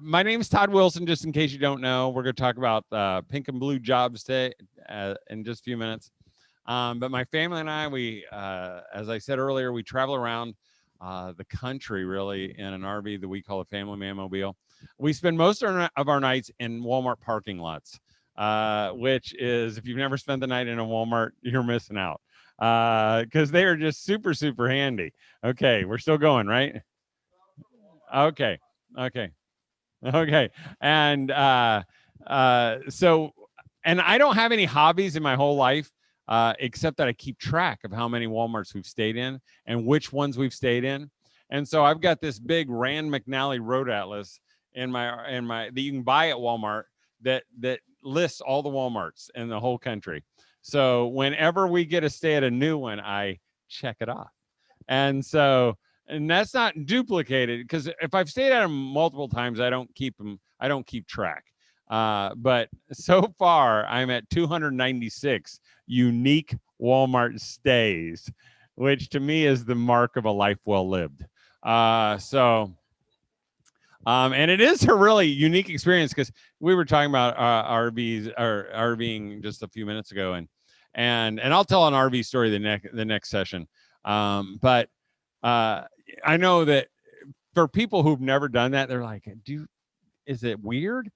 My name's Todd Wilson, just in case you don't know. We're going to talk about pink and blue jobs today in just a few minutes. But my family and I, as I said earlier, we travel around the country really in an RV that we call a family man mobile. We spend most of our nights in Walmart parking lots, which is, if you've never spent the night in a Walmart, you're missing out because they are just super, super handy. Okay, we're still going, right? Okay. Okay. Okay. And so, and I don't have any hobbies in my whole life, except that I keep track of how many Walmarts we've stayed in and which ones we've stayed in. And so I've got this big Rand McNally road atlas in my that you can buy at Walmart that lists all the Walmarts in the whole country. So whenever we get to stay at a new one, I check it off. And so, and that's not duplicated because if I've stayed at them multiple times, I don't keep them. I don't keep track. But so far, I'm at 296 unique Walmart stays, which to me is the mark of a life well lived. And it is a really unique experience because we were talking about RVs or RVing just a few minutes ago, and I'll tell an RV story the next session. But I know that for people who've never done that, they're like, is it weird?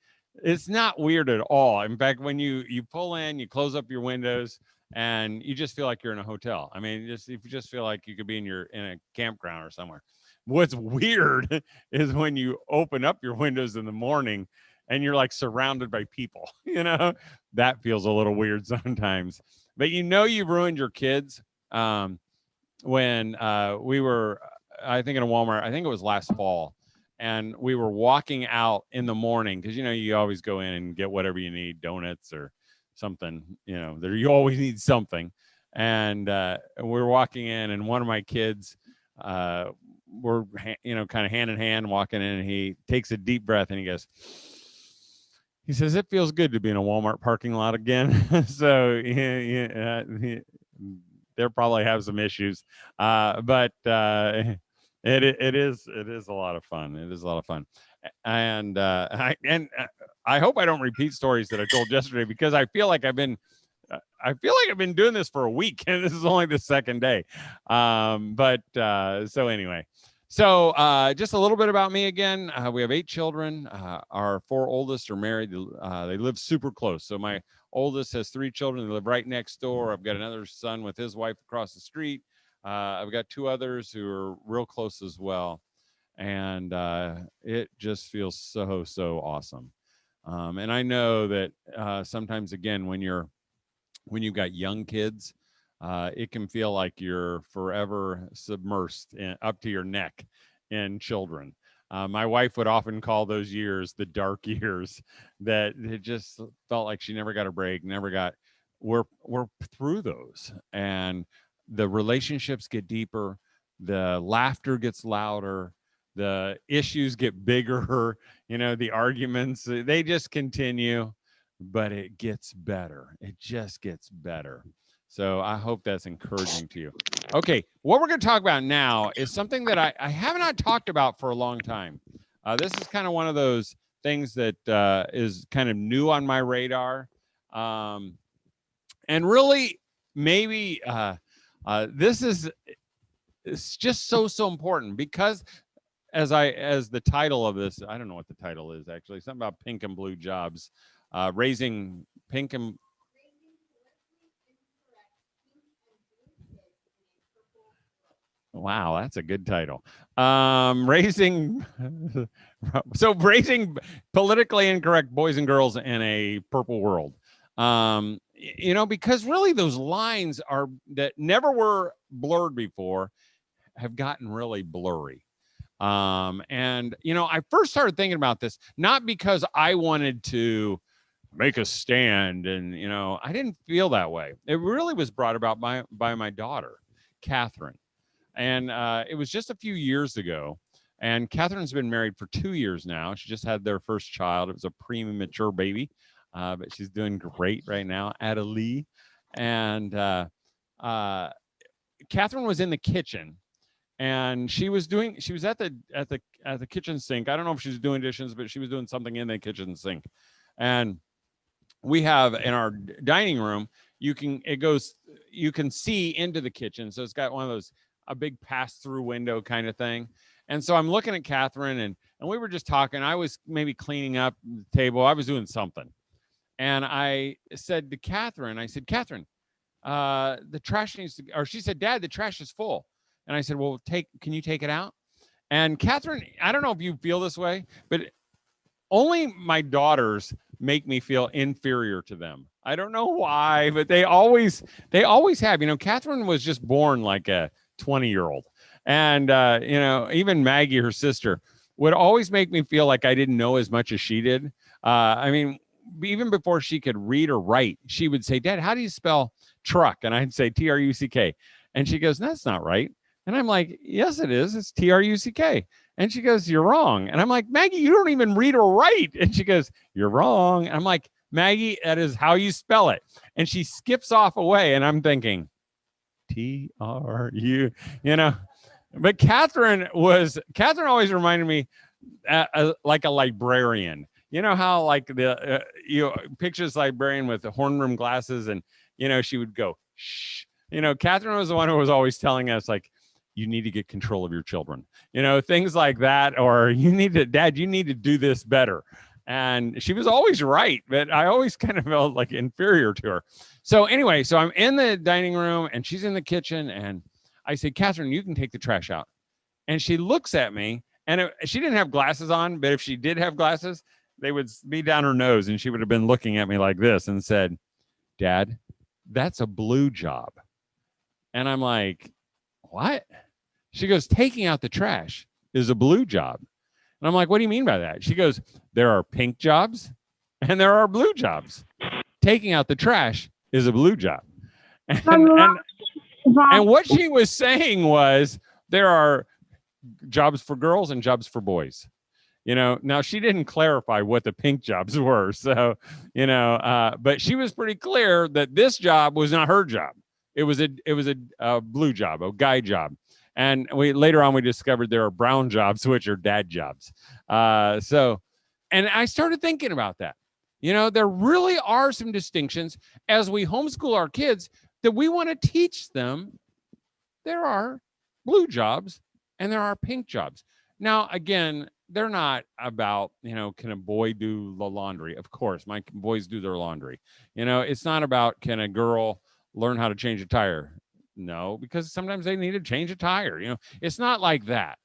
It's not weird at all. In fact, when you pull in, you close up your windows, and you just feel like you're in a hotel. I mean, you just feel like you could be in a campground or somewhere. What's weird is when you open up your windows in the morning and you're like surrounded by people. That feels a little weird sometimes. But you've ruined your kids. When we were, I think in a Walmart, I think it was last fall, and we were walking out in the morning because you always go in and get whatever you need, donuts or something. There you always need something, and we were walking in, and one of my kids, were kind of hand in hand walking in, and he takes a deep breath and he says, "It feels good to be in a Walmart parking lot again." So they'll probably have some issues, but it is a lot of fun. It is a lot of fun, and I hope I don't repeat stories that I told yesterday because I feel like I've been doing this for a week, and this is only the second day. So anyway. So just a little bit about me again. We have 8 children. Our 4 oldest are married. They live super close. So my oldest has 3 children. They live right next door. I've got another son with his wife across the street. I've got 2 others who are real close as well. And it just feels so, so awesome. And I know that sometimes, again, when you've got young kids, it can feel like you're forever submersed up to your neck in children. My wife would often call those years the dark years, that it just felt like she never got a break, we're through those, and the relationships get deeper, the laughter gets louder, the issues get bigger, the arguments, they just continue, but it gets better. It just gets better. So I hope that's encouraging to you. Okay, what we're going to talk about now is something that I have not talked about for a long time. This is kind of one of those things that is kind of new on my radar. And really, maybe this is, it's just so, so important because as the title of this, I don't know what the title is actually, something about pink and blue jobs, raising pink and wow, that's a good title. Raising raising politically incorrect boys and girls in a purple world. Because really those lines are that never were blurred before have gotten really blurry. And I first started thinking about this not because I wanted to make a stand, and I didn't feel that way. It really was brought about by my daughter, Catherine. And it was just a few years ago. And Catherine's been married for 2 years now. She just had their first child. It was a premature baby, but she's doing great right now, Adelie. And Catherine was in the kitchen, and she was at the kitchen sink. I don't know if she was doing dishes, but she was doing something in the kitchen sink. And we have in our dining room, you can see into the kitchen. So it's got one of those, a big pass through window kind of thing. And so I'm looking at Catherine, and we were just talking. I was maybe cleaning up the table. I was doing something. And I said to Catherine, I said, Catherine, the trash needs to, or she said, Dad, the trash is full. And I said, well, can you take it out? And Catherine, I don't know if you feel this way, but only my daughters make me feel inferior to them. I don't know why, but they always have. Catherine was just born like a 20-year-old. And even Maggie, her sister, would always make me feel like I didn't know as much as she did. I mean, even before she could read or write, she would say, Dad, how do you spell truck? And I'd say Truck. And she goes, that's not right. And I'm like, yes, it is. It's Truck. And she goes, you're wrong. And I'm like, Maggie, you don't even read or write. And she goes, you're wrong. And I'm like, Maggie, that is how you spell it. And she skips off away. And I'm thinking, T-R-U, But Catherine always reminded me like a librarian. You know how like pictures librarian with the horn rim glasses, and she would go shh. Catherine was the one who was always telling us, like, you need to get control of your children, things like that, or Dad, you need to do this better. And she was always right, but I always kind of felt like inferior to her. So anyway, so I'm in the dining room and she's in the kitchen, and I said, Catherine, you can take the trash out. And she looks at me, and she didn't have glasses on, but if she did have glasses, they would be down her nose, and she would have been looking at me like this and said, Dad, that's a blue job. And I'm like, what? She goes, taking out the trash is a blue job. And I'm like, what do you mean by that? She goes, there are pink jobs and there are blue jobs. Taking out the trash is a blue job. And what she was saying was there are jobs for girls and jobs for boys. Now she didn't clarify what the pink jobs were. So, but she was pretty clear that this job was not her job. It was a blue job, a guy job. And later on we discovered there are brown jobs, which are dad jobs. And I started thinking about that. There really are some distinctions as we homeschool our kids that we want to teach them. There are blue jobs and there are pink jobs. Now, again, they're not about, can a boy do the laundry? Of course, my boys do their laundry. It's not about, can a girl learn how to change a tire? No, because sometimes they need to change a tire. It's not like that.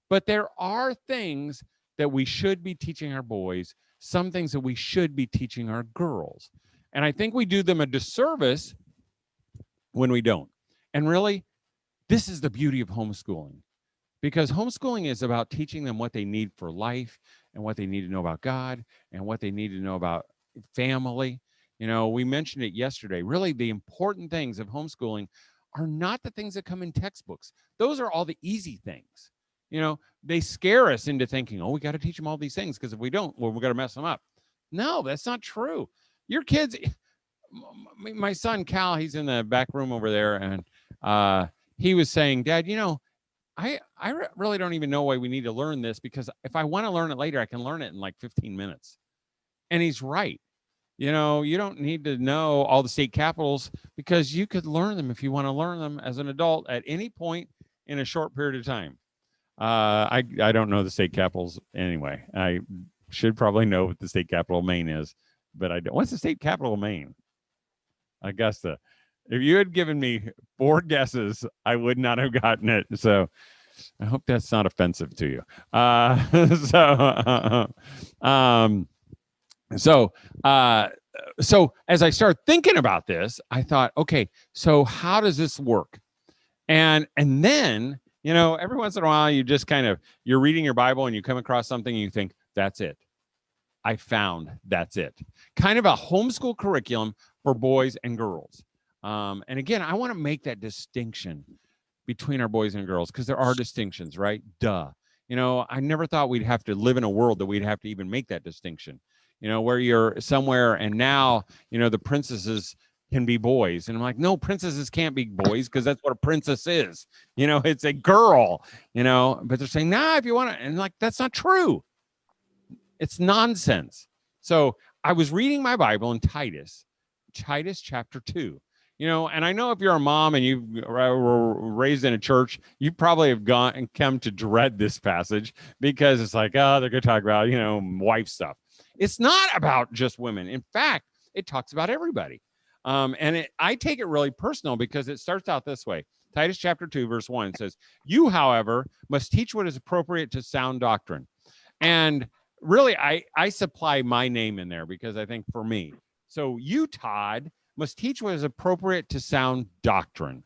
But there are things that we should be teaching our boys, some things that we should be teaching our girls. And I think we do them a disservice when we don't. And really, this is the beauty of homeschooling, because homeschooling is about teaching them what they need for life and what they need to know about God and what they need to know about family. We mentioned it yesterday. Really, the important things of homeschooling are not the things that come in textbooks. Those are all the easy things. They scare us into thinking, oh, we got to teach them all these things, because if we don't, well, we're going to mess them up. No, that's not true. Your kids, my son, Cal, he's in the back room over there, and he was saying, Dad, I really don't even know why we need to learn this, because if I want to learn it later, I can learn it in like 15 minutes. And he's right. You don't need to know all the state capitals, because you could learn them if you want to learn them as an adult at any point in a short period of time. I don't know the state capitals anyway. I should probably know what the state capital of Maine is, but I don't. What's the state capital of Maine? Augusta. If you had given me 4 guesses, I would not have gotten it. So I hope that's not offensive to you. So as I started thinking about this, I thought, okay, so how does this work? And then, every once in a while, you're reading your Bible and you come across something and you think, that's it. I found that's it. Kind of a homeschool curriculum for boys and girls. And again, I want to make that distinction between our boys and girls, because there are distinctions, right? Duh. I never thought we'd have to live in a world that we'd have to even make that distinction, where you're somewhere and now, the princesses can be boys. And I'm like, no, princesses can't be boys because that's what a princess is. It's a girl, but they're saying, nah, if you want to. And like, that's not true. It's nonsense. So I was reading my Bible in Titus chapter 2. And I know if you're a mom and you were raised in a church, you probably have gone and come to dread this passage because it's like, oh, they're going to talk about, wife stuff. It's not about just women. In fact, it talks about everybody. I take it really personal because it starts out this way. Titus chapter 2, verse 1 says, you, however, must teach what is appropriate to sound doctrine. And really, I supply my name in there because I think for me. So you, Todd, must teach what is appropriate to sound doctrine.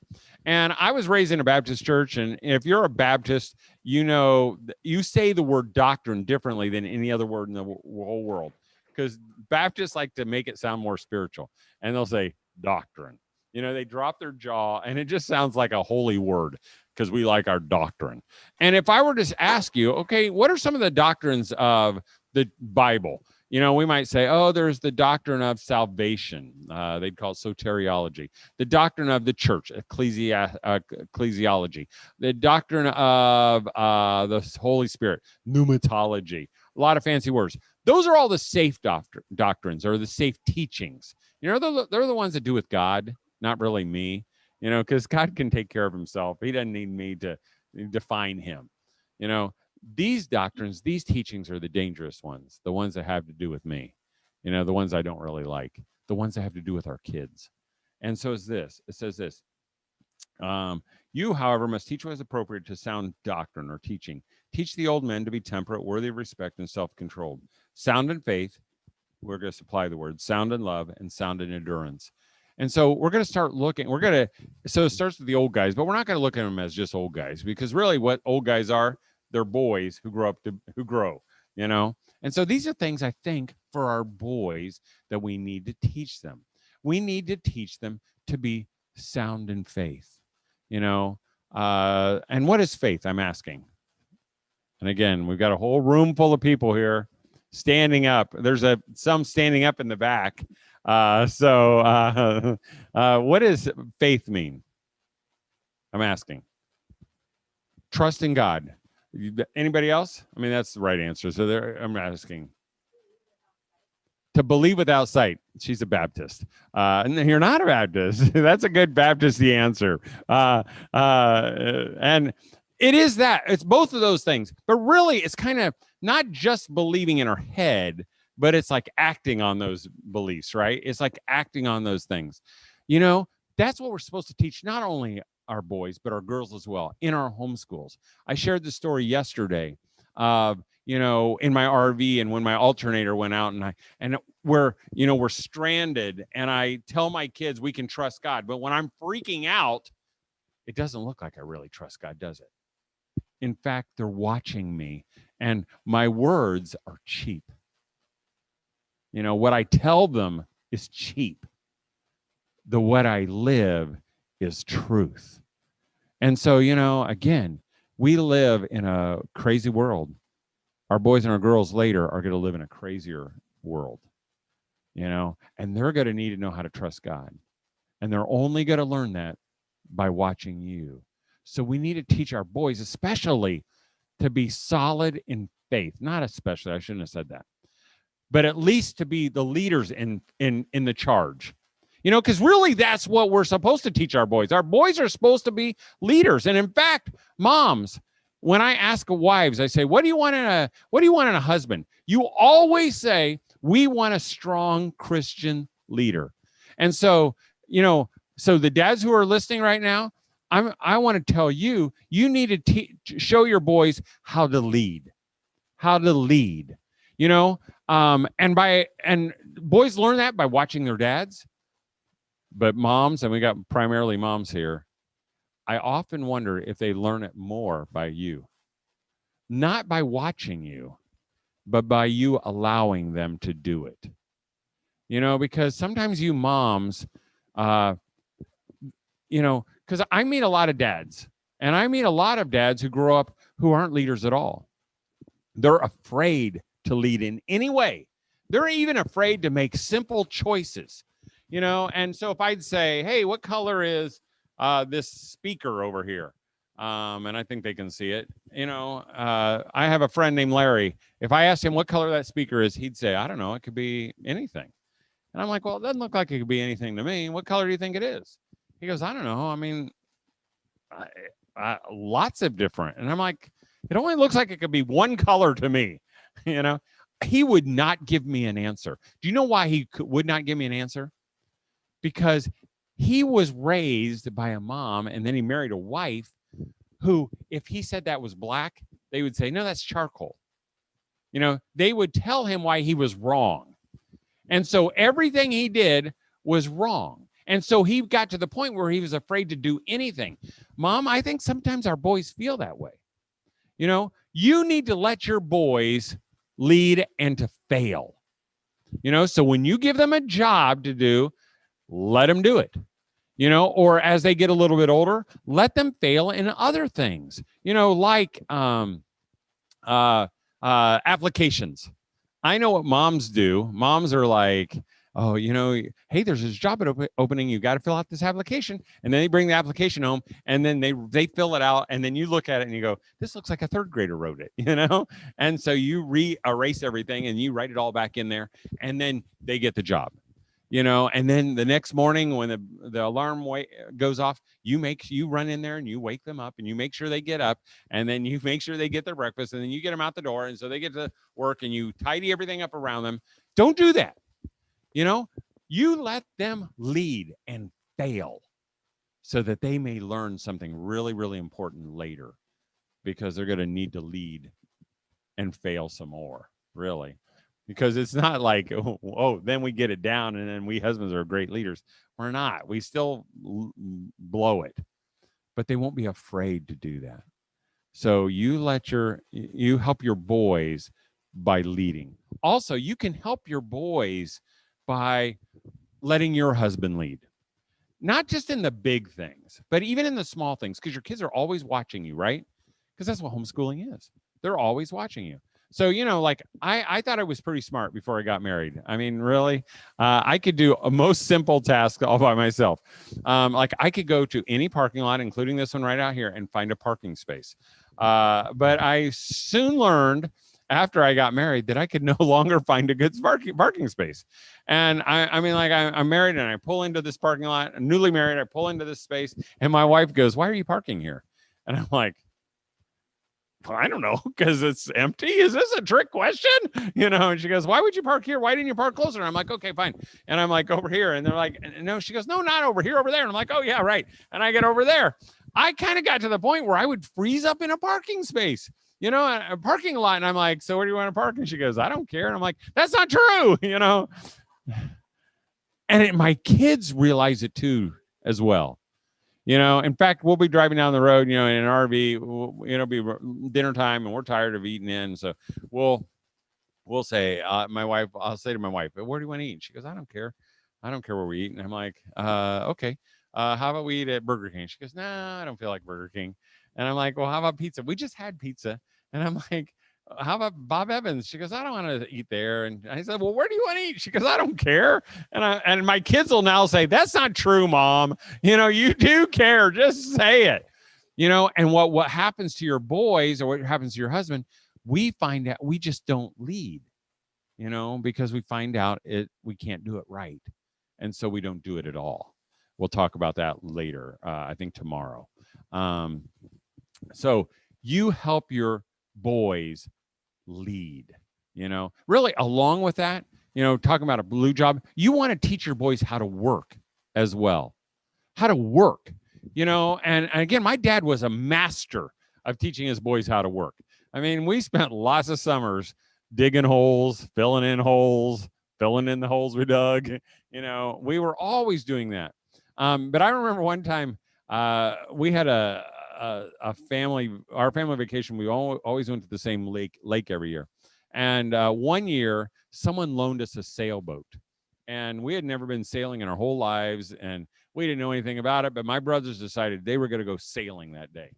And I was raised in a Baptist church. And if you're a Baptist, you say the word doctrine differently than any other word in the whole world. Because Baptists like to make it sound more spiritual. And they'll say doctrine. They drop their jaw and it just sounds like a holy word because we like our doctrine. And if I were to ask you, okay, what are some of the doctrines of the Bible? We might say, oh, there's the doctrine of salvation. They'd call it soteriology. The doctrine of the church, ecclesiology. The doctrine of the Holy Spirit, pneumatology. A lot of fancy words. Those are all the safe doctrines or the safe teachings. They're the ones that do with God, not really me, because God can take care of himself. He doesn't need me to define him. These doctrines, these teachings are the dangerous ones, the ones that have to do with me, the ones I don't really like, the ones that have to do with our kids. And so it says this, you, however, must teach what is appropriate to sound doctrine or teaching. Teach the old men to be temperate, worthy of respect, and self-controlled, sound in faith. We're going to supply the word, sound in love, and sound in endurance. And so we're going to start looking, so it starts with the old guys, but we're not going to look at them as just old guys, because really what old guys are, they're boys who grow, And so these are things I think for our boys that we need to teach them. We need to teach them to be sound in faith, and what is faith? I'm asking. And again, we've got a whole room full of people here standing up. There's some standing up in the back. So what does faith mean? I'm asking. Trust in God. Anybody else? I mean, that's the right answer. So I'm asking. To believe without sight. She's a Baptist. And you're not a Baptist. That's a good Baptisty answer. And it is that. It's both of those things. But really, it's kind of not just believing in our head, but it's like acting on those beliefs, right? It's like acting on those things. That's what we're supposed to teach not only our boys, but our girls as well in our homeschools. I shared the story yesterday of, in my RV, and when my alternator went out and we're stranded, and I tell my kids we can trust God. But when I'm freaking out, it doesn't look like I really trust God, does it? In fact, they're watching me, and my words are cheap. What I tell them is cheap. What I live is truth. And so, again, we live in a crazy world. Our boys and our girls later are going to live in a crazier world, and they're going to need to know how to trust God. And they're only going to learn that by watching you. So we need to teach our boys, especially, to be solid in faith. Not especially, I shouldn't have said that, but at least to be the leaders in the charge. Because really that's what we're supposed to teach our boys. Our boys are supposed to be leaders. And in fact, moms, when I ask wives, I say, what do you want in a husband? You always say, we want a strong Christian leader. And so, so the dads who are listening right now, I want to tell you, you need to show your boys how to lead, and boys learn that by watching their dads. But moms, and we got primarily moms here, I often wonder if they learn it more by you. Not by watching you, but by you allowing them to do it. Because sometimes you moms, because I meet a lot of dads, and I meet a lot of dads who grow up who aren't leaders at all. They're afraid to lead in any way. They're even afraid to make simple choices. And so if I'd say, hey, what color is this speaker over here? And I think they can see it. I have a friend named Larry. If I asked him what color that speaker is, he'd say, I don't know, it could be anything. And I'm like, well, it doesn't look like it could be anything to me. What color do you think it is? He goes, I don't know. I mean, lots of different. And I'm like, it only looks like it could be one color to me. you know, he would not give me an answer. Do you know why would not give me an answer? Because he was raised by a mom and then he married a wife who, if he said that was black, they would say, no, that's charcoal. They would tell him why he was wrong. And so everything he did was wrong. And so he got to the point where he was afraid to do anything. Mom, I think sometimes our boys feel that way. You need to let your boys lead and to fail. So when you give them a job to do, let them do it. Or as they get a little bit older, let them fail in other things, like applications. I know what moms do. Moms are like, oh, hey, there's this job opening. You got to fill out this application. And then they bring the application home and then they fill it out. And then you look at it and you go, this looks like a third grader wrote it, And so you erase everything and you write it all back in there. And then they get the job. And then the next morning when the alarm goes off, you run in there and you wake them up and you make sure they get up and then you make sure they get their breakfast and then you get them out the door. And so they get to work and you tidy everything up around them. Don't do that. You let them lead and fail so that they may learn something really, really important later, because they're going to need to lead and fail some more, really. Because it's not like, then we get it down and then we husbands are great leaders. We're not. We still blow it, but they won't be afraid to do that. So you help your boys by leading. Also, you can help your boys by letting your husband lead. Not just in the big things, but even in the small things, because your kids are always watching you, right? Because that's what homeschooling is. They're always watching you. So, like I thought I was pretty smart before I got married. I mean, really, I could do a most simple task all by myself. Like I could go to any parking lot, including this one right out here, and find a parking space. But I soon learned after I got married that I could no longer find a good parking space. And I mean, like I'm married and I pull into this parking lot, I'm newly married, I pull into this space and my wife goes, why are you parking here? And I'm like, I don't know, because it's empty. Is this a trick question? And she goes, why would you park here? Why didn't you park closer? And I'm like, okay, fine. And I'm like, over here. And they're like, no, she goes, no, not over here, over there. And I'm like, oh yeah, right. And I get over there. I kind of got to the point where I would freeze up in a parking space, a parking lot. And I'm like, so where do you want to park? And she goes, I don't care. And I'm like, that's not true, And my kids realize it too, as well. In fact, we'll be driving down the road, in an RV, it'll be dinner time and we're tired of eating in. So we'll say, I'll say to my wife, where do you want to eat? She goes, I don't care. I don't care where we eat. And I'm like, okay. How about we eat at Burger King? She goes, nah, I don't feel like Burger King. And I'm like, well, how about pizza? We just had pizza. And I'm like, how about Bob Evans? She goes, I don't want to eat there. And I said, well, where do you want to eat? She goes, I don't care. And my kids will now say, that's not true, Mom. You do care. Just say it. And what happens to your boys or what happens to your husband, we find out we just don't lead, because we find out we can't do it right. And so we don't do it at all. We'll talk about that later, I think tomorrow. So you help your boys lead, really along with that, talking about a blue job, you want to teach your boys how to work as well, how to work, and again, my dad was a master of teaching his boys how to work. I mean, we spent lots of summers digging holes, filling in the holes we dug. We were always doing that. But I remember one time we had a family, our family vacation. We always went to the same lake every year. And one year, someone loaned us a sailboat. And we had never been sailing in our whole lives. And we didn't know anything about it. But my brothers decided they were going to go sailing that day.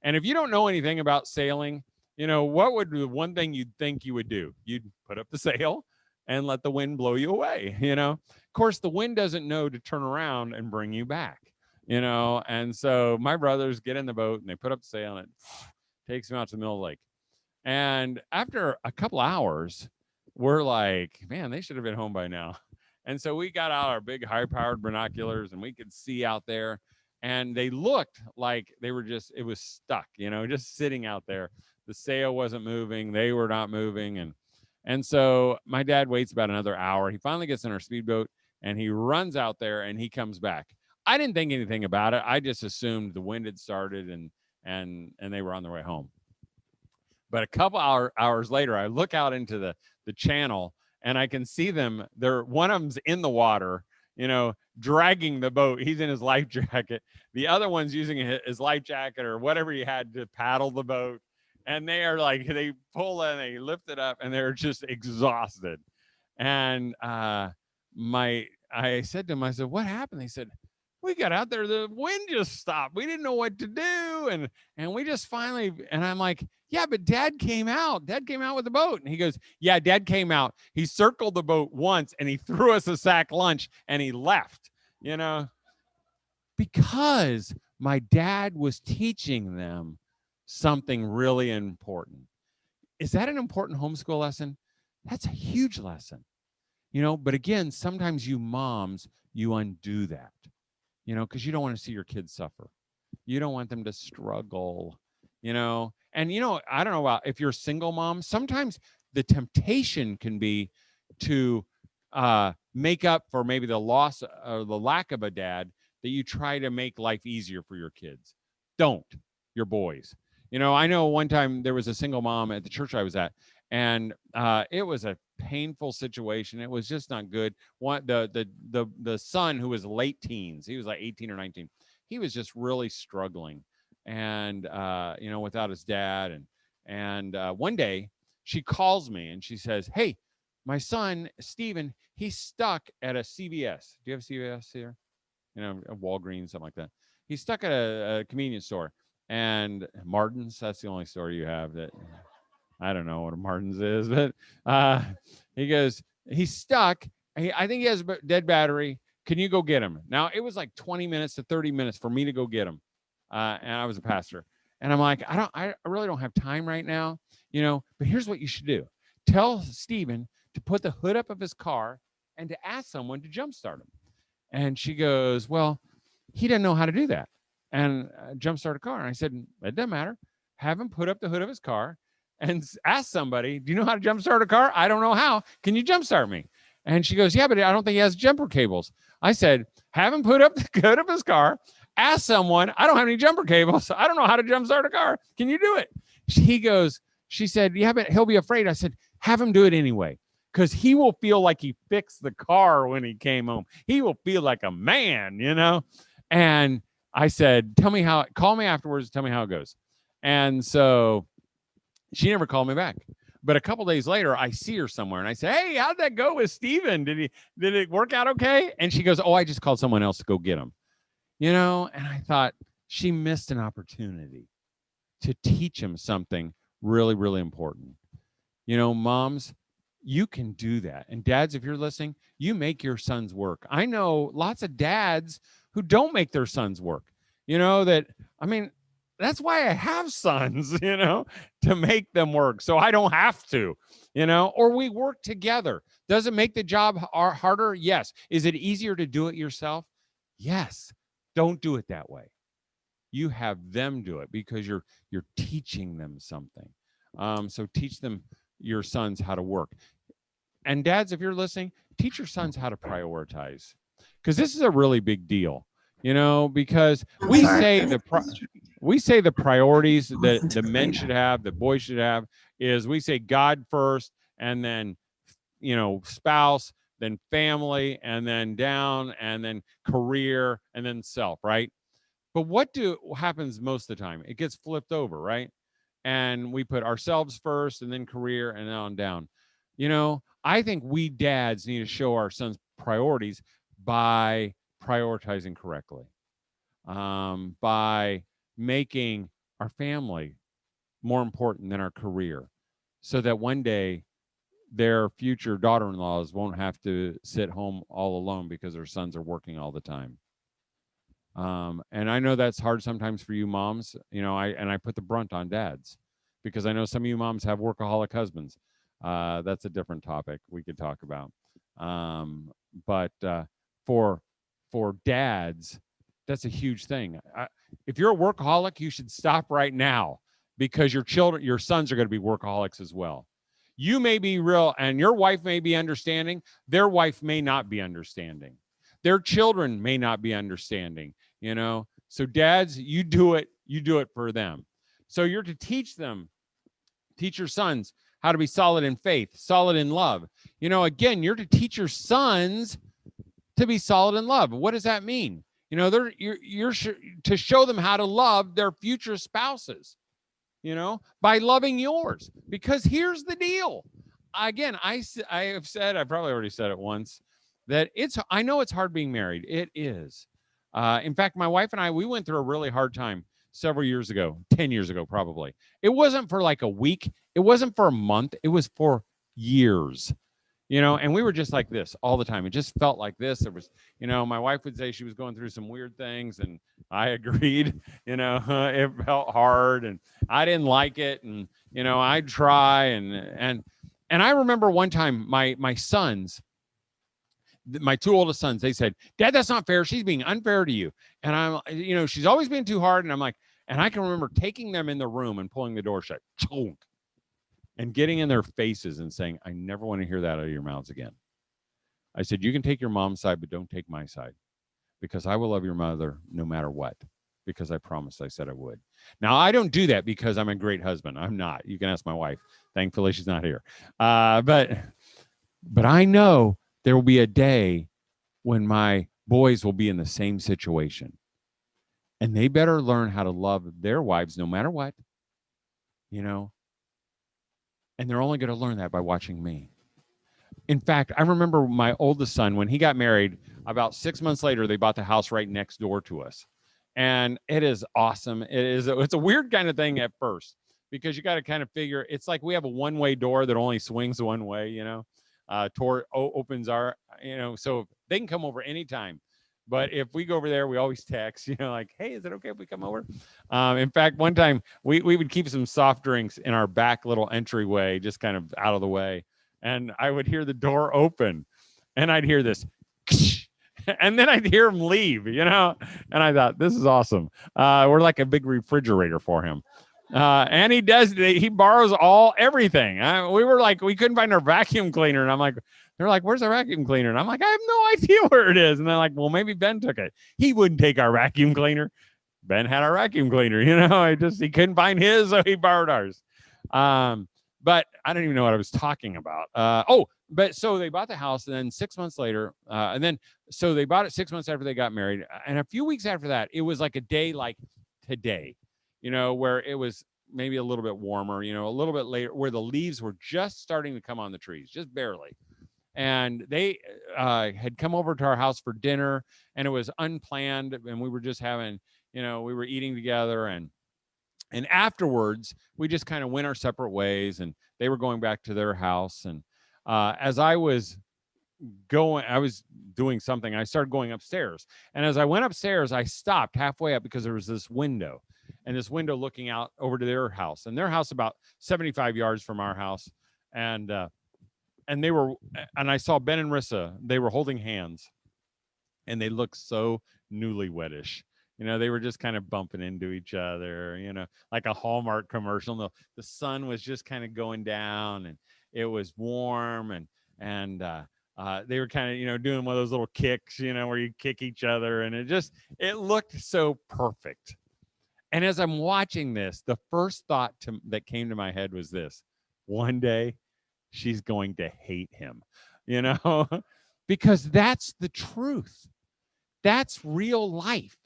And if you don't know anything about sailing, what would be one thing you'd think you would do? You'd put up the sail and let the wind blow you away. Of course, the wind doesn't know to turn around and bring you back. And so my brothers get in the boat and they put up the sail, and it takes them out to the middle of the lake. And after a couple hours, we're like, man, they should have been home by now. And so we got out our big high-powered binoculars, and we could see out there. And they looked like they were it was stuck, just sitting out there. The sail wasn't moving. They were not moving. And so my dad waits about another hour. He finally gets in our speedboat, and he runs out there, and he comes back. I didn't think anything about it. I just assumed the wind had started, and they were on their way home. But a couple hours later, I look out into the channel, and I can see them. One of them's in the water, dragging the boat. He's in his life jacket. The other one's using his life jacket or whatever he had to paddle the boat. And they are like, they pull and they lift it up, and they're just exhausted. And I said to them, I said, what happened? They said, we got out there, the wind just stopped. We didn't know what to do. And we just finally, and I'm like, yeah, but Dad came out with the boat. And he goes, yeah, Dad came out. He circled the boat once, and he threw us a sack lunch, and he left, because my dad was teaching them something really important. Is that an important homeschool lesson? That's a huge lesson, but again, sometimes you moms, you undo that, because you don't want to see your kids suffer. You don't want them to struggle, and I don't know about if you're a single mom, sometimes the temptation can be to make up for maybe the loss or the lack of a dad, that you try to make life easier for your kids. Don't. Your boys. I know one time there was a single mom at the church I was at, and it was a painful situation. It was just not good. The son, who was late teens, he was like 18 or 19, he was just really struggling, and without his dad. And one day she calls me and she says, hey, my son Steven, he's stuck at a CVS. Do you have a CVS here? A Walgreens, something like that. He's stuck at a convenience store. And Martin's, that's the only store you have that, I don't know what a Martin's is, but he goes, he's stuck. I think he has a dead battery. Can you go get him? Now, it was like 20 minutes to 30 minutes for me to go get him. And I was a pastor. And I'm like, I really don't have time right now, but here's what you should do. Tell Stephen to put the hood up of his car and to ask someone to jumpstart him. And she goes, well, he didn't know how to do that. And jumpstart a car. And I said, it doesn't matter. Have him put up the hood of his car and ask somebody, do you know how to jumpstart a car? I don't know how. Can you jumpstart me? And she goes, yeah, but I don't think he has jumper cables. I said, have him put up the hood of his car. Ask someone, I don't have any jumper cables. I don't know how to jumpstart a car. Can you do it? She said, yeah, but he'll be afraid. I said, have him do it anyway, because he will feel like he fixed the car when he came home. He will feel like a man, And I said, call me afterwards, tell me how it goes. And so she never called me back. But a couple days later, I see her somewhere, and I say, hey, how'd that go with Steven? Did it work out okay? And she goes, oh, I just called someone else to go get him. And I thought, she missed an opportunity to teach him something really, really important. Moms, you can do that. And dads, if you're listening, you make your sons work. I know lots of dads who don't make their sons work. That's why I have sons, to make them work so I don't have to, or we work together. Does it make the job harder? Yes. Is it easier to do it yourself? Yes. Don't do it that way. You have them do it because you're teaching them something. So teach them, your sons, how to work. And dads, if you're listening, teach your sons how to prioritize, because this is a really big deal, because we say the priorities that the men should have, the boys should have, is we say God first, and then, spouse, then family, and then down, and then career, and then self, right? But what happens most of the time? It gets flipped over, right? And we put ourselves first, and then career, and then on down. I think we dads need to show our sons priorities by prioritizing correctly, by making our family more important than our career, so that one day their future daughter-in-laws won't have to sit home all alone because their sons are working all the time. And I know that's hard sometimes for you moms. I put the brunt on dads because I know some of you moms have workaholic husbands. That's a different topic we could talk about. But for dads, that's a huge thing. If you're a workaholic, you should stop right now because your sons are going to be workaholics as well. You may be real, and your wife may be understanding. Their wife may not be understanding. Their children may not be understanding. So dads, you do it for them. So you're to teach your sons how to be solid in faith, solid in love. Again, you're to teach your sons to be solid in love. What does that mean? You're to show them how to love their future spouses, by loving yours. Because here's the deal. Again, I have said, I probably already said it once, that I know it's hard being married. It is. In fact, my wife and I, we went through a really hard time several years ago, 10 years ago, probably. It wasn't for like a week. It wasn't for a month. It was for years, and we were just like this all the time. It just felt like this. There was, my wife would say she was going through some weird things, and I agreed. It felt hard, and I didn't like it, and I'd try, and I remember one time my sons, my two oldest sons, they said, "Dad, that's not fair. She's being unfair to you." And I'm, she's always been too hard. And I'm like, and I can remember taking them in the room and pulling the door shut, and getting in their faces and saying, "I never want to hear that out of your mouths again." I said, "You can take your mom's side, but don't take my side, because I will love your mother no matter what, because I promised, I said I would." Now, I don't do that because I'm a great husband. I'm not. You can ask my wife. Thankfully, she's not here. But I know there will be a day when my boys will be in the same situation, and they better learn how to love their wives no matter what, and they're only going to learn that by watching me. In fact, I remember my oldest son, when he got married, about 6 months later, they bought the house right next door to us. And it is awesome. It's a weird kind of thing at first, because you got to kind of figure, it's like we have a one-way door that only swings one way, opens our, so they can come over anytime. But if we go over there, we always text, like, "Hey, is it okay if we come over?" In fact, one time we would keep some soft drinks in our back little entryway, just kind of out of the way. And I would hear the door open, and I'd hear this, and then I'd hear him leave, and I thought, this is awesome. We're like a big refrigerator for him. And he borrows everything. We couldn't find our vacuum cleaner. And they're like, "Where's our vacuum cleaner?" And I'm like, "I have no idea where it is." And they're like, "Well, maybe Ben took it." He wouldn't take our vacuum cleaner. Ben had our vacuum cleaner, he couldn't find his, so he borrowed ours. But I don't even know what I was talking about. But so they bought the house, and then 6 months later, so they bought it 6 months after they got married. And a few weeks after that, it was like a day like today, where it was maybe a little bit warmer, a little bit later, where the leaves were just starting to come on the trees, just barely. And they had come over to our house for dinner, and it was unplanned. And we were just having, we were eating together, and afterwards we just kind of went our separate ways, and they were going back to their house. And as I was doing something, I started going upstairs. And as I went upstairs, I stopped halfway up because there was this window, and this window looking out over to their house, and their house about 75 yards from our house. And I saw Ben and Rissa, they were holding hands, and they looked so newlywedish. They were just kind of bumping into each other, like a Hallmark commercial. The sun was just kind of going down, and it was warm, and they were kind of, doing one of those little kicks, where you kick each other, and it looked so perfect. And as I'm watching this, the first thought that came to my head was this: one day she's going to hate him, because that's the truth. That's real life,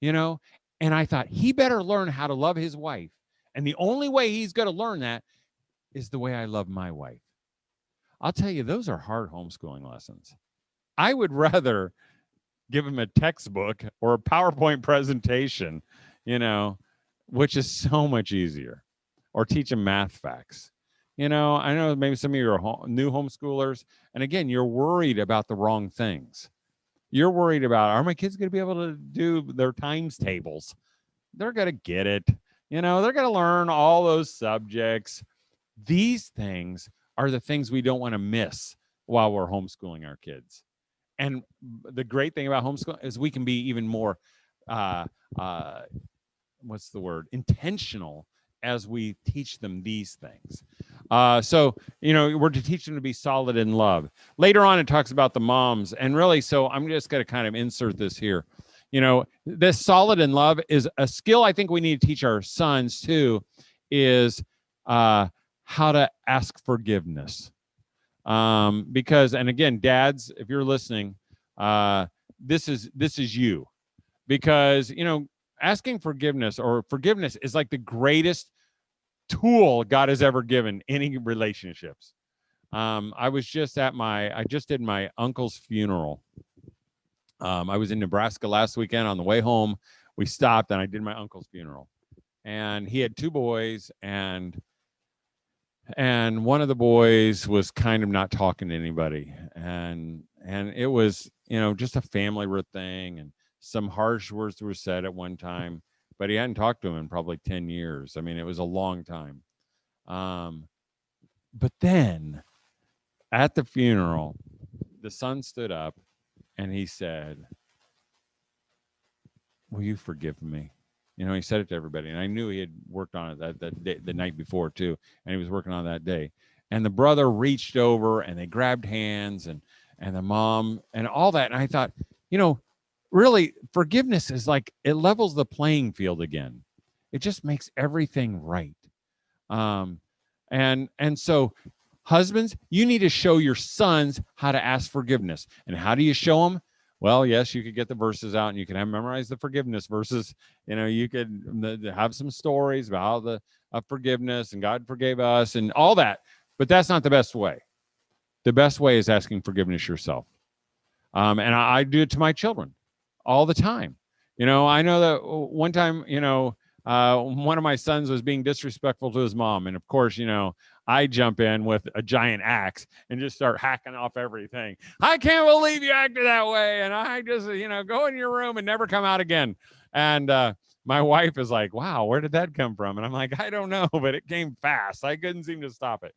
and I thought, he better learn how to love his wife. And the only way he's going to learn that is the way I love my wife. I'll tell you, those are hard homeschooling lessons. I would rather give him a textbook or a PowerPoint presentation, which is so much easier, or teach him math facts. You know, I know maybe some of you are new homeschoolers, and again, you're worried about the wrong things. You're worried about, are my kids going to be able to do their times tables? They're going to get it. You know, they're going to learn all those subjects. These things are the things we don't want to miss while we're homeschooling our kids. And the great thing about homeschooling is we can be even more, uh, uh, what's the word? Intentional as we teach them these things. So, you know, we're to teach them to be solid in love. Later on, it talks about the moms. And really, so I'm just going to kind of insert this here. You know, this solid in love is a skill I think we need to teach our sons too, is how to ask forgiveness. Because, and again, dads, if you're listening, this is you, because, you know, asking forgiveness or forgiveness is like the greatest tool God has ever given any relationships. I just did my uncle's funeral. I was in Nebraska last weekend. On the way home, we stopped and I did my uncle's funeral. And he had two boys, and one of the boys was kind of not talking to anybody, and it was, you know, just a family thing, and some harsh words were said at one time, but he hadn't talked to him in probably 10 years. I mean, it was a long time. But then at the funeral, the son stood up and he said, will you forgive me? You know, he said it to everybody, and I knew he had worked on it that day, the night before too, and he was working on that day. And the brother reached over and they grabbed hands, and the mom and all that. And I thought, you know, really, forgiveness is like, it levels the playing field again. It just makes everything right. Um, and so, husbands, you need to show your sons how to ask forgiveness. And how do you show them? Well, yes, you could get the verses out and you can have memorize the forgiveness verses. You know, you could have some stories about how the forgiveness and God forgave us and all that. But that's not the best way. The best way is asking forgiveness yourself. And I do it to my children all the time. You know, I know that one time, you know, one of my sons was being disrespectful to his mom. And of course, you know, I jump in with a giant axe and just start hacking off everything. I can't believe you acted that way. And I just, you know, go in your room and never come out again. And my wife is like, wow, where did that come from? And I'm like, I don't know, but it came fast. I couldn't seem to stop it.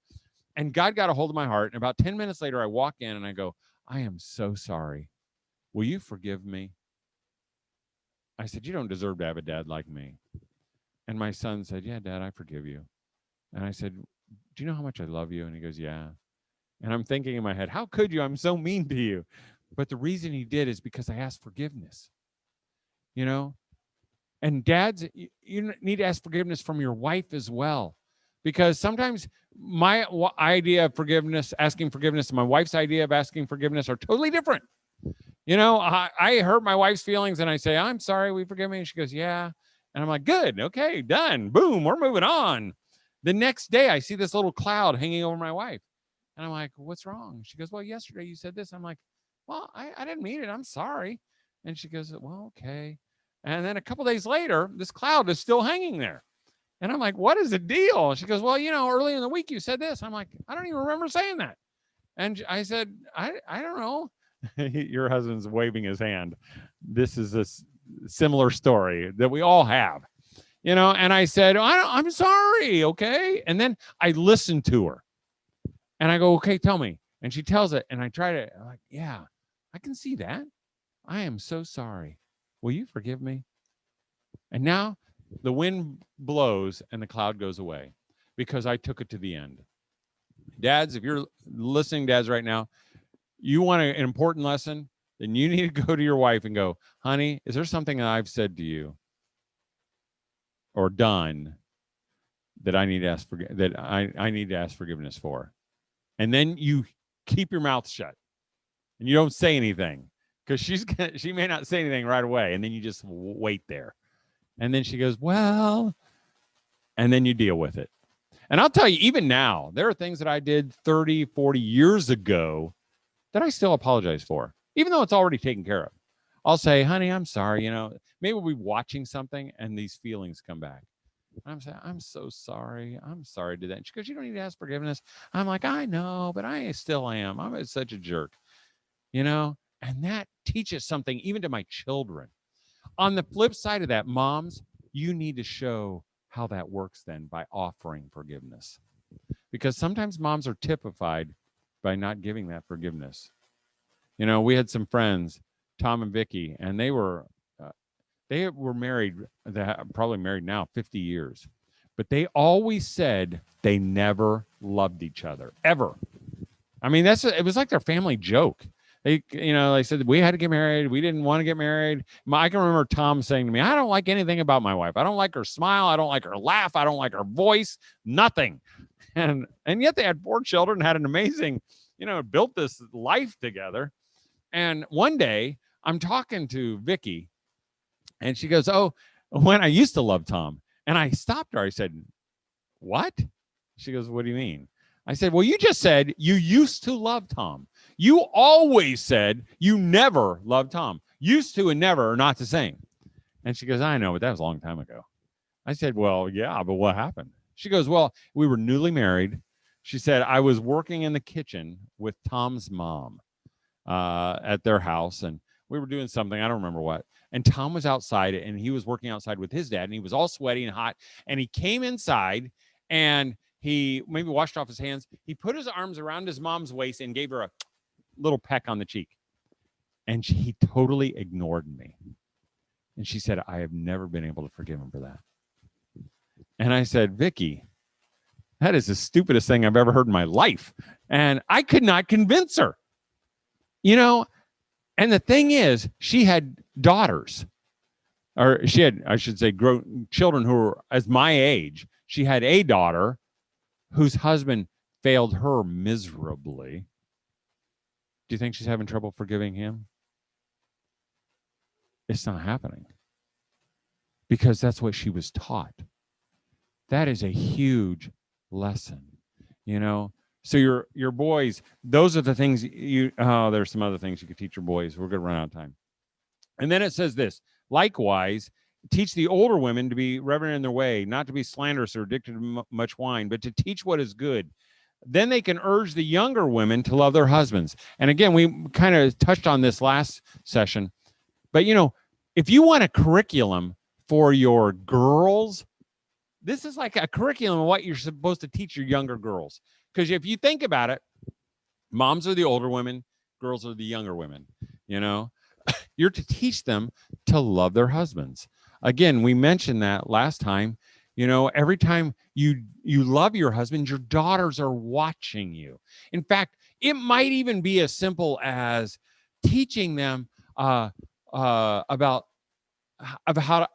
And God got a hold of my heart. And about 10 minutes later, I walk in and I go, I am so sorry. Will you forgive me? I said, you don't deserve to have a dad like me. And my son said, yeah, Dad, I forgive you. And I said, do you know how much I love you? And he goes, yeah. And I'm thinking in my head, how could you? I'm so mean to you. But the reason he did is because I asked forgiveness, you know? And dads, you need to ask forgiveness from your wife as well. Because sometimes my idea of forgiveness, asking forgiveness, and my wife's idea of asking forgiveness are totally different. You know, I hurt my wife's feelings and I say, I'm sorry, we forgive me? And she goes, yeah. And I'm like, good, okay, done. Boom, we're moving on. The next day, I see this little cloud hanging over my wife. And I'm like, what's wrong? She goes, well, yesterday you said this. I'm like, well, I didn't mean it. I'm sorry. And she goes, well, okay. And then a couple days later, this cloud is still hanging there. And I'm like, what is the deal? And she goes, well, you know, early in the week you said this. I'm like, I don't even remember saying that. And I said, I don't know. Your husband's waving his hand. This is a similar story that we all have, you know. And I said, I'm sorry, okay. And then I listened to her, and I go, okay, tell me. And she tells it, and I try to, I'm like, yeah, I can see that. I am so sorry. Will you forgive me? And now the wind blows and the cloud goes away because I took it to the end. Dads, if you're listening, dads, right now, you want an important lesson, then you need to go to your wife and go, honey, is there something that I've said to you or done that I need to ask I need to ask forgiveness for? And then you keep your mouth shut and you don't say anything, because she may not say anything right away, and then you just wait there. And then she goes, well, and then you deal with it. And I'll tell you, even now, there are things that I did 30, 40 years ago that I still apologize for, even though it's already taken care of. I'll say, honey, I'm sorry. You know, maybe we'll be watching something and these feelings come back. I'm saying, I'm so sorry. I'm sorry to that. And she goes, you don't need to ask forgiveness. I'm like, I know, but I still am. I'm such a jerk, you know? And that teaches something even to my children. On the flip side of that, moms, you need to show how that works then by offering forgiveness. Because sometimes moms are typified by not giving that forgiveness. You know, we had some friends, Tom and Vicky, and they were married, probably married now 50 years, but they always said they never loved each other ever. I mean, it was like their family joke. They said we had to get married. We didn't want to get married. I can remember Tom saying to me, I don't like anything about my wife. I don't like her smile. I don't like her laugh. I don't like her voice, nothing. And yet they had 4 children, had an amazing, built this life together. And one day I'm talking to Vicky and she goes, oh, when I used to love Tom. And I stopped her. I said, what? She goes, what do you mean? I said, well, you just said you used to love Tom. You always said you never loved Tom. Used to and never are not the same. And she goes, I know, but that was a long time ago. I said, well, yeah, but what happened? She goes, well, we were newly married. She said, I was working in the kitchen with Tom's mom at their house, and we were doing something. I don't remember what. And Tom was outside, and he was working outside with his dad, and he was all sweaty and hot. And he came inside, and he maybe washed off his hands. He put his arms around his mom's waist and gave her a little peck on the cheek. And he totally ignored me. And she said, I have never been able to forgive him for that. And I said, Vicky, that is the stupidest thing I've ever heard in my life. And I could not convince her. You know, and the thing is, she had daughters, or she had, I should say, grown children who were as my age. She had a daughter whose husband failed her miserably. Do you think she's having trouble forgiving him? It's not happening because that's what she was taught. That is a huge lesson, you know. So your boys, those are the things there's some other things you could teach your boys. We're going to run out of time. And then it says this, likewise, teach the older women to be reverent in their way, not to be slanderous or addicted to much wine, but to teach what is good. Then they can urge the younger women to love their husbands. And again, we kind of touched on this last session, but if you want a curriculum for your girls, this is like a curriculum of what you're supposed to teach your younger girls. Because if you think about it, moms are the older women, girls are the younger women, you're to teach them to love their husbands. Again, we mentioned that last time. Every time you love your husband, your daughters are watching you. In fact, it might even be as simple as teaching them about how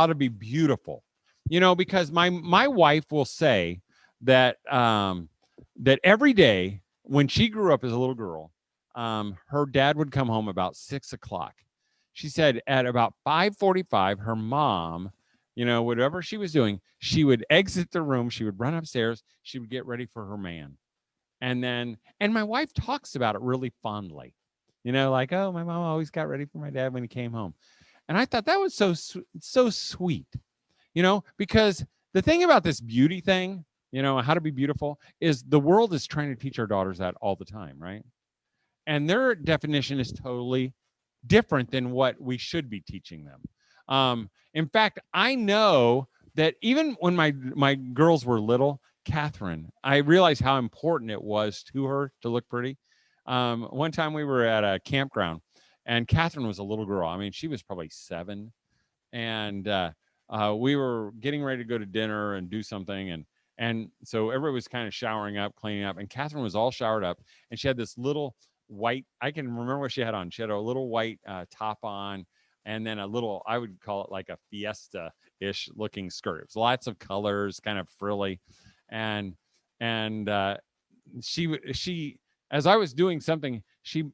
to be beautiful. Because my wife will say that that every day when she grew up as a little girl, her dad would come home about 6 o'clock. She said at about 5:45, her mom, whatever she was doing, she would exit the room. She would run upstairs. She would get ready for her man. And my wife talks about it really fondly, like, oh, my mom always got ready for my dad when he came home. And I thought that was so sweet, because the thing about this beauty thing, how to be beautiful, is the world is trying to teach our daughters that all the time, right? And their definition is totally different than what we should be teaching them. In fact, I know that even when my girls were little, Catherine, I realized how important it was to her to look pretty. One time we were at a campground, and Catherine was a little girl. I mean, she was probably 7, and we were getting ready to go to dinner and do something, and so everybody was kind of showering up, cleaning up, and Catherine was all showered up, and she had this little white, I can remember what she had on. She had a little white top on, and then a little, I would call it like a fiesta-ish looking skirt. It was lots of colors, kind of frilly, and she as I was doing something, she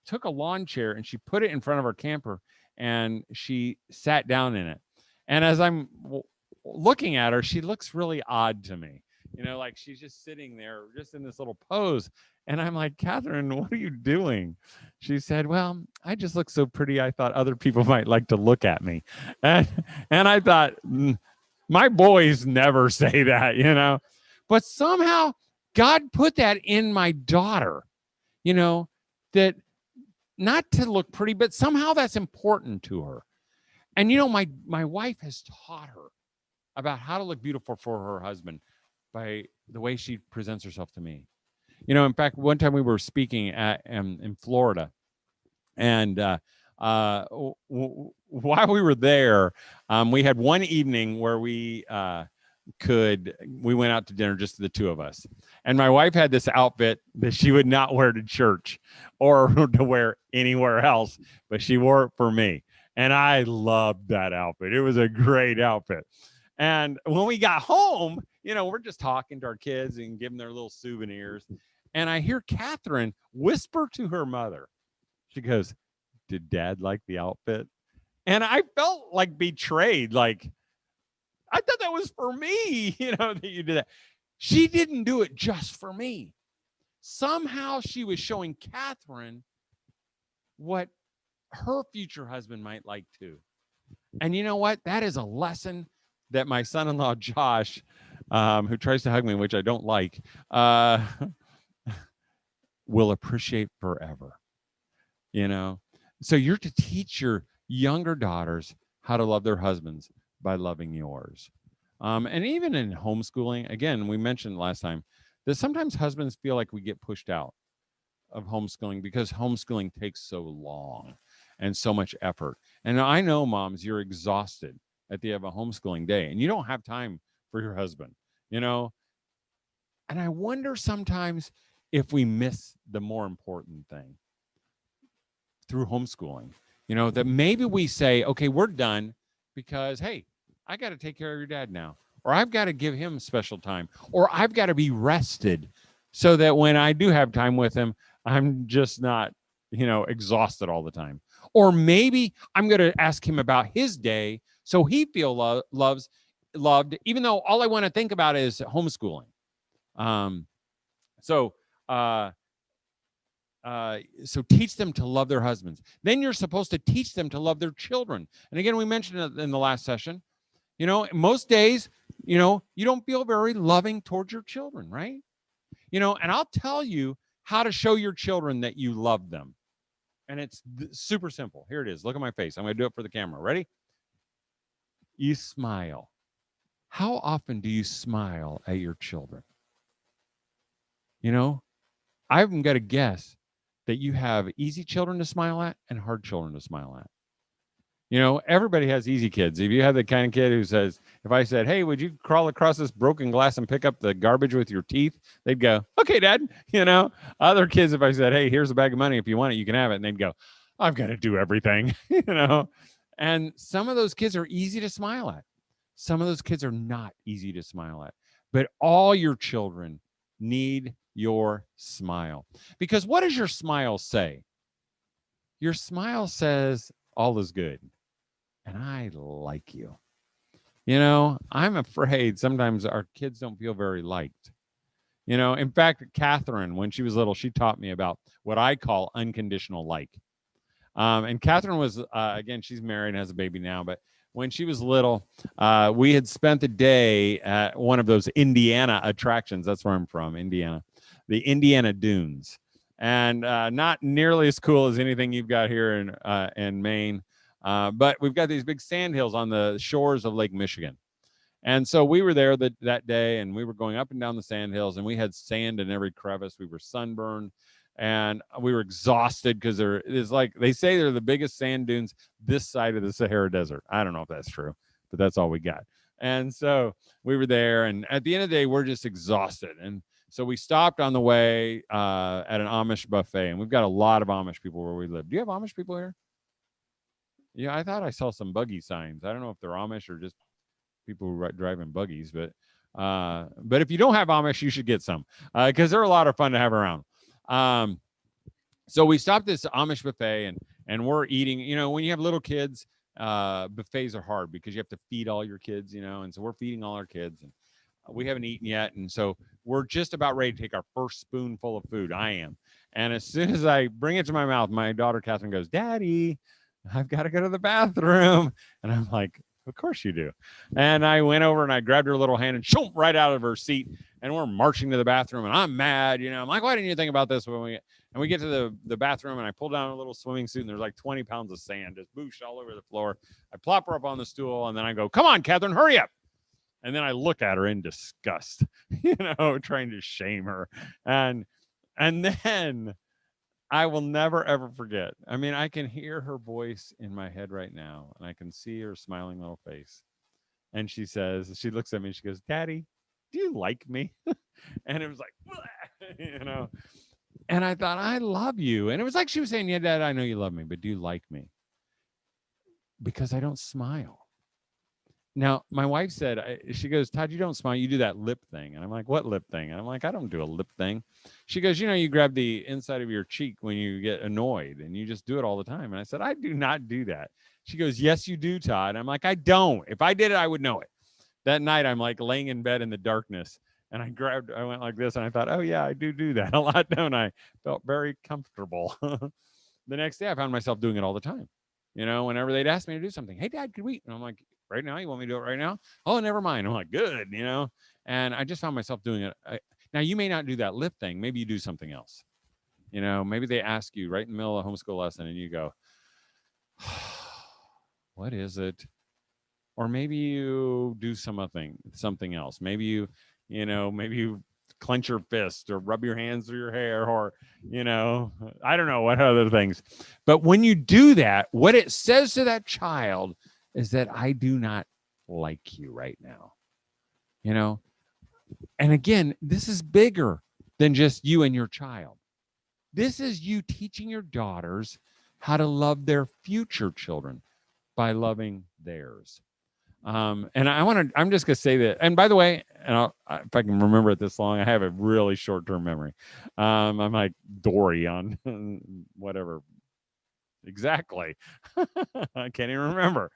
took a lawn chair and she put it in front of our camper, and she sat down in it. And as I'm looking at her, she looks really odd to me, like she's just sitting there just in this little pose. And I'm like, Catherine, what are you doing? She said, well, I just look so pretty. I thought other people might like to look at me. And, and I thought, my boys never say that, but somehow God put that in my daughter, that not to look pretty, but somehow that's important to her. And, my wife has taught her about how to look beautiful for her husband by the way she presents herself to me. In fact, one time we were speaking in Florida, and while we were there, we had one evening where we went out to dinner, just the two of us. And my wife had this outfit that she would not wear to church or to wear anywhere else, but she wore it for me. And I loved that outfit. It was a great outfit. And when we got home, we're just talking to our kids and giving their little souvenirs. And I hear Catherine whisper to her mother. She goes, did Dad like the outfit? And I felt like betrayed. Like, I thought that was for me, that you did that. She didn't do it just for me. Somehow she was showing Catherine what her future husband might like too. And you know what? That is a lesson that my son-in-law, Josh, who tries to hug me, which I don't like, will appreciate forever. So you're to teach your younger daughters how to love their husbands by loving yours. And even in homeschooling, again, we mentioned last time that sometimes husbands feel like we get pushed out of homeschooling because homeschooling takes so long and so much effort. And I know, moms, you're exhausted at the end of a homeschooling day and you don't have time for your husband, And I wonder sometimes if we miss the more important thing through homeschooling, that maybe we say, okay, we're done because, hey, I got to take care of your dad now, or I've got to give him special time, or I've got to be rested so that when I do have time with him, I'm just not, exhausted all the time. Or maybe I'm going to ask him about his day so he feel loved, even though all I want to think about is homeschooling. So, so teach them to love their husbands. Then you're supposed to teach them to love their children. And again, we mentioned it in the last session. Most days, you don't feel very loving towards your children, right? And I'll tell you how to show your children that you love them. And it's super simple. Here it is. Look at my face. I'm going to do it for the camera. Ready? You smile. How often do you smile at your children? I've got to guess that you have easy children to smile at and hard children to smile at. Everybody has easy kids. If you have the kind of kid who says, if I said, hey, would you crawl across this broken glass and pick up the garbage with your teeth? They'd go, okay, Dad. Other kids, if I said, hey, here's a bag of money. If you want it, you can have it. And they'd go, I've got to do everything, And some of those kids are easy to smile at. Some of those kids are not easy to smile at. But all your children need your smile. Because what does your smile say? Your smile says, all is good. And I like you. I'm afraid sometimes our kids don't feel very liked. In fact, Catherine, when she was little, she taught me about what I call unconditional like. And Catherine was, again, she's married and has a baby now, but when she was little, we had spent the day at one of those Indiana attractions. That's where I'm from, Indiana, the Indiana Dunes. And not nearly as cool as anything you've got here in Maine. But we've got these big sand hills on the shores of Lake Michigan. And so we were there that day, and we were going up and down the sand hills, and we had sand in every crevice. We were sunburned, and we were exhausted because it's like they say they're the biggest sand dunes this side of the Sahara Desert. I don't know if that's true, but that's all we got. And so we were there, and at the end of the day, we're just exhausted. And so we stopped on the way at an Amish buffet, and we've got a lot of Amish people where we live. Do you have Amish people here? Yeah, I thought I saw some buggy signs. I don't know if they're Amish or just people who drive in buggies, but if you don't have Amish, you should get some because they're a lot of fun to have around. So we stopped this Amish buffet and we're eating. When you have little kids, buffets are hard because you have to feed all your kids. And so we're feeding all our kids, and we haven't eaten yet. And so we're just about ready to take our first spoonful of food. I am. And as soon as I bring it to my mouth, my daughter Catherine goes, "Daddy, I've got to go to the bathroom." And I'm like, "Of course you do." And I went over and I grabbed her little hand and shoom, right out of her seat. And we're marching to the bathroom. And I'm mad. I'm like, "Why didn't you think about this when we?" And we get to the bathroom and I pull down a little swimming suit and there's like 20 pounds of sand just boosh all over the floor. I plop her up on the stool and then I go, "Come on, Catherine, hurry up." And then I look at her in disgust, trying to shame her. And then I will never ever forget. I mean, I can hear her voice in my head right now, and I can see her smiling little face. And she says, she looks at me, and she goes, "Daddy, do you like me?" And it was like, And I thought, "I love you." And it was like she was saying, "Yeah, Dad, I know you love me, but do you like me?" Because I don't smile. Now, my wife said, she goes, "Todd, you don't smile. You do that lip thing." And I'm like, "What lip thing?" And I'm like, "I don't do a lip thing." She goes, "You grab the inside of your cheek when you get annoyed and you just do it all the time." And I said, "I do not do that." She goes, "Yes, you do, Todd." I'm like, "I don't. If I did it, I would know it." That night, I'm like laying in bed in the darkness and I went like this and I thought, "Oh, yeah, I do that a lot, don't I?" Felt very comfortable. The next day, I found myself doing it all the time. Whenever they'd ask me to do something, "Hey, Dad, could we?" And I'm like, "Right now? You want me to do it right now?" "Oh, never mind." I'm like, "Good," And I just found myself doing it. Now, you may not do that lip thing. Maybe you do something else. Maybe they ask you right in the middle of a homeschool lesson and you go, "What is it?" Or maybe you do something else. Maybe you clench your fist or rub your hands through your hair or, I don't know what other things. But when you do that, what it says to that child is that I do not like you right now. And again, this is bigger than just you and your child. This is you teaching your daughters how to love their future children by loving theirs. And I'm just going to say that. And by the way, if I can remember it this long, I have a really short-term memory. I'm like Dory on whatever. Exactly. I can't even remember.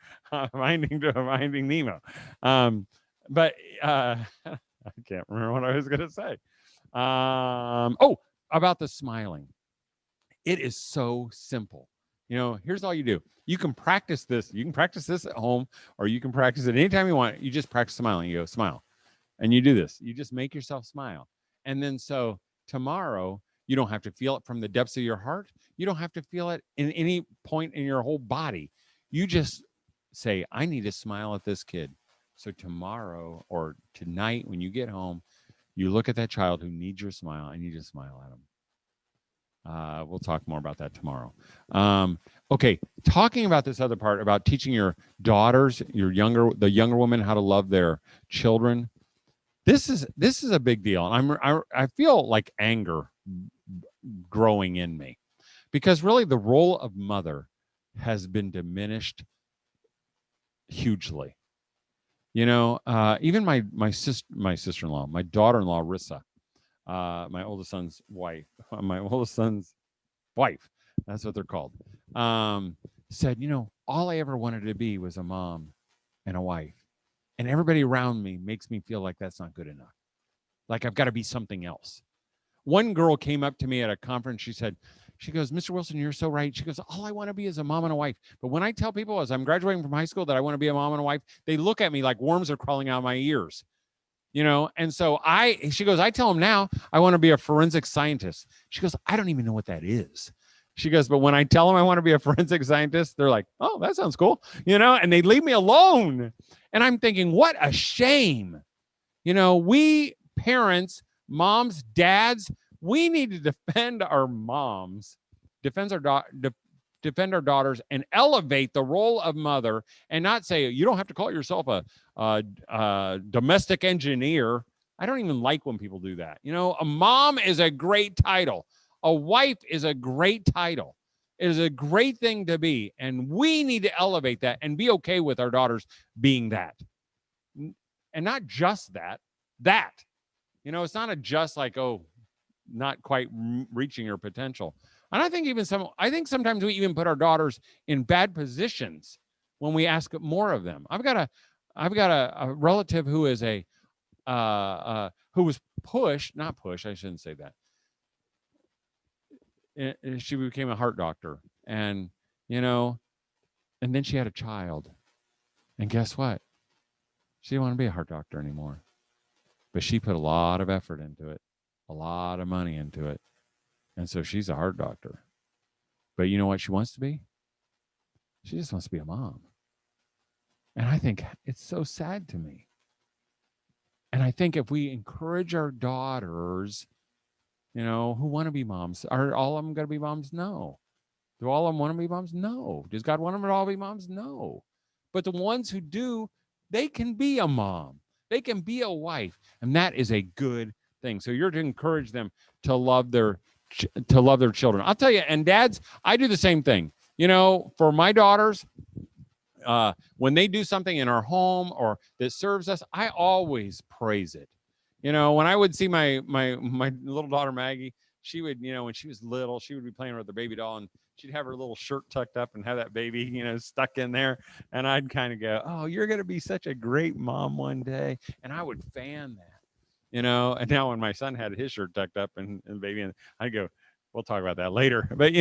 Finding Nemo. But I can't remember what I was going to say. About the smiling. It is so simple. Here's all you do. You can practice this. You can practice this at home, or you can practice it anytime you want. You just practice smiling. You go, smile. And you do this. You just make yourself smile. And then so tomorrow, you don't have to feel it from the depths of your heart. You don't have to feel it in any point in your whole body. You just say, "I need to smile at this kid." So tomorrow or tonight, when you get home, you look at that child who needs your smile and you just smile at them. We'll talk more about that tomorrow. Okay, talking about this other part about teaching your daughters, the younger women, how to love their children. This is a big deal, and I feel like anger growing in me because really the role of mother has been diminished hugely. Even my sister-in-law, my daughter-in-law Rissa, my oldest son's wife, that's what they're called, said, all I ever wanted to be was a mom and a wife. And everybody around me makes me feel like that's not good enough. Like I've got to be something else. One girl came up to me at a conference. She goes, "Mr. Wilson, you're so right." She goes, "All I want to be is a mom and a wife." But when I tell people as I'm graduating from high school that I want to be a mom and a wife, they look at me like worms are crawling out of my ears. And so she goes, "I tell them now I want to be a forensic scientist." She goes, "I don't even know what that is." She goes, "But when I tell them I want to be a forensic scientist, they're like, "Oh, that sounds cool," and they leave me alone. And I'm thinking, what a shame. We parents, moms, dads, we need to defend our moms, defend our daughters, and elevate the role of mother, and not say you don't have to call yourself a domestic engineer. I don't even like when people do that. A mom is a great title. A wife is a great title. It is a great thing to be, and we need to elevate that and be okay with our daughters being that, and not just that. It's not a just like, oh, not quite reaching your potential. And I think sometimes we even put our daughters in bad positions when we ask more of them. I've got a relative who is a who was not pushed, I shouldn't say that. She became a heart doctor, and you know, and then she had a child, and guess what? She didn't want to be a heart doctor anymore, but she put a lot of effort into it, a lot of money into it, and so she's a heart doctor. But you know what she wants to be? She just wants to be a mom. And I think it's so sad to me. And I think if we encourage our daughters, who want to be moms, are all of them going to be moms? No. Do all of them want to be moms? No. Does God want them to all be moms? No. But the ones who do, they can be a mom. They can be a wife, and that is a good thing. So you're to encourage them to love their children. I'll tell you, and dads, I do the same thing. For my daughters, when they do something in our home or that serves us, I always praise it. When I would see my little daughter Maggie, she would, when she was little, she would be playing with the baby doll, and she'd have her little shirt tucked up and have that baby, stuck in there. And I'd kind of go, "Oh, you're going to be such a great mom one day." And I would fan that, And now when my son had his shirt tucked up and the baby, and I go, "We'll talk about that later." But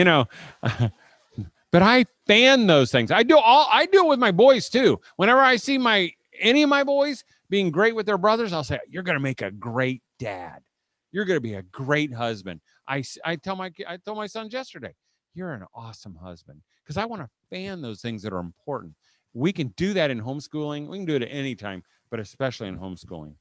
but I fan those things. I do it with my boys too. Whenever I see any of my boys being great with their brothers, I'll say, "You're going to make a great dad. You're going to be a great husband." I told my sons yesterday, "You're an awesome husband," because I want to fan those things that are important. We can do that in homeschooling. We can do it at any time, but especially in homeschooling.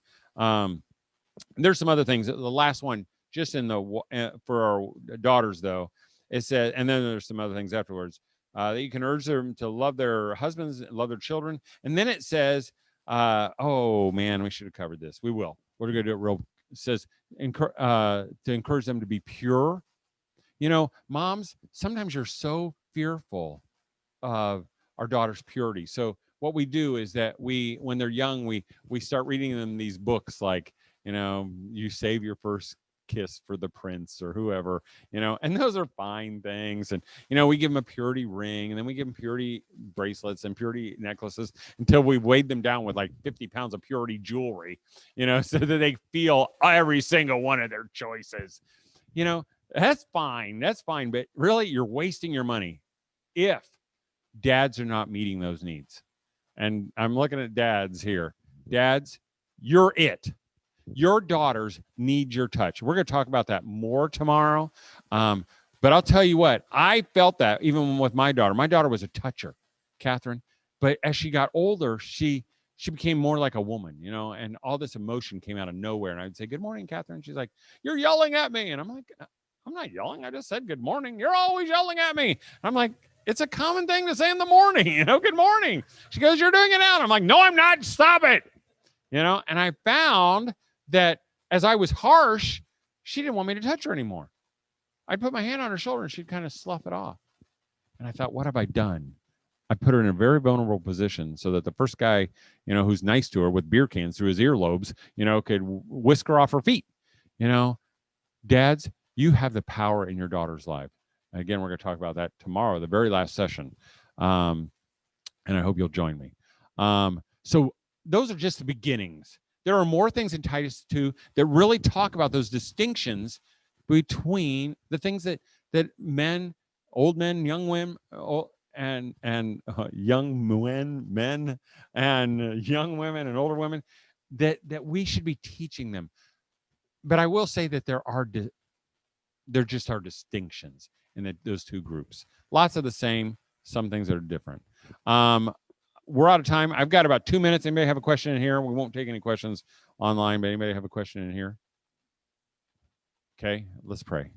There's some other things. The last one, just for our daughters, though, it says, and then there's some other things afterwards, that you can urge them to love their husbands, love their children. And then it says, oh man, we should have covered this. We will. We're going to do it real. It says, to encourage them to be pure. Moms, sometimes you're so fearful of our daughter's purity. So what we do is that when they're young, we start reading them these books like, you save your first kiss for the prince or whoever, and those are fine things. And, we give them a purity ring, and then we give them purity bracelets and purity necklaces until we weighed them down with like 50 pounds of purity jewelry, so that they feel every single one of their choices. That's fine. That's fine. But really, you're wasting your money if dads are not meeting those needs. And I'm looking at dads here. Dads, you're it. Your daughters need your touch. We're going to talk about that more tomorrow. But I'll tell you what, I felt that even with my daughter. My daughter was a toucher, Catherine. But as she got older, she became more like a woman, and all this emotion came out of nowhere. And I'd say, "Good morning, Catherine." She's like, "You're yelling at me." And I'm like, "I'm not yelling. I just said good morning. You're always yelling at me." I'm like, "It's a common thing to say in the morning, good morning." She goes, "You're doing it now." And I'm like, "No, I'm not. Stop it." And I found that as I was harsh, she didn't want me to touch her anymore. I'd put my hand on her shoulder and she'd kind of slough it off. And I thought, what have I done? I put her in a very vulnerable position so that the first guy, who's nice to her with beer cans through his earlobes, could whisk her off her feet. Dads, you have the power in your daughter's life. And again, we're going to talk about that tomorrow, the very last session. And I hope you'll join me. So those are just the beginnings. There are more things in Titus 2 that really talk about those distinctions between the things that men, old men, young women, and young men and young women and older women, that we should be teaching them. But I will say that there just are distinctions in those two groups. Lots of the same, some things that are different. We're out of time. I've got about 2 minutes. Anybody have a question in here? We won't take any questions online, but anybody have a question in here? Okay, let's pray.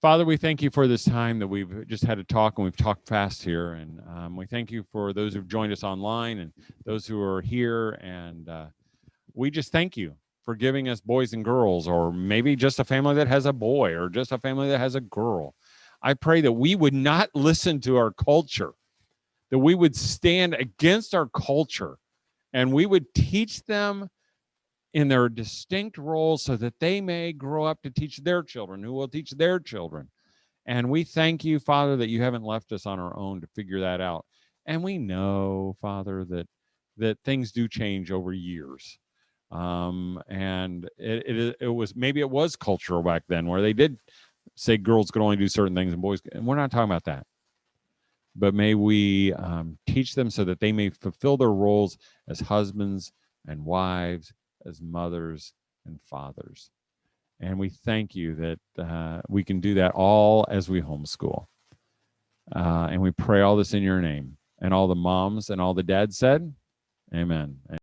Father, we thank you for this time that we've just had to talk, and we've talked fast here. And we thank you for those who've joined us online and those who are here. And we just thank you for giving us boys and girls, or maybe just a family that has a boy or just a family that has a girl. I pray that we would not listen to our culture, that we would stand against our culture, and we would teach them in their distinct roles so that they may grow up to teach their children, who will teach their children. And we thank you, Father, that you haven't left us on our own to figure that out. And we know, Father, that things do change over years. And it was, maybe it was cultural back then where they did say girls could only do certain things and boys, and we're not talking about that. But may we teach them so that they may fulfill their roles as husbands and wives, as mothers and fathers. And we thank you that we can do that all as we homeschool. And we pray all this in your name. And all the moms and all the dads said, amen.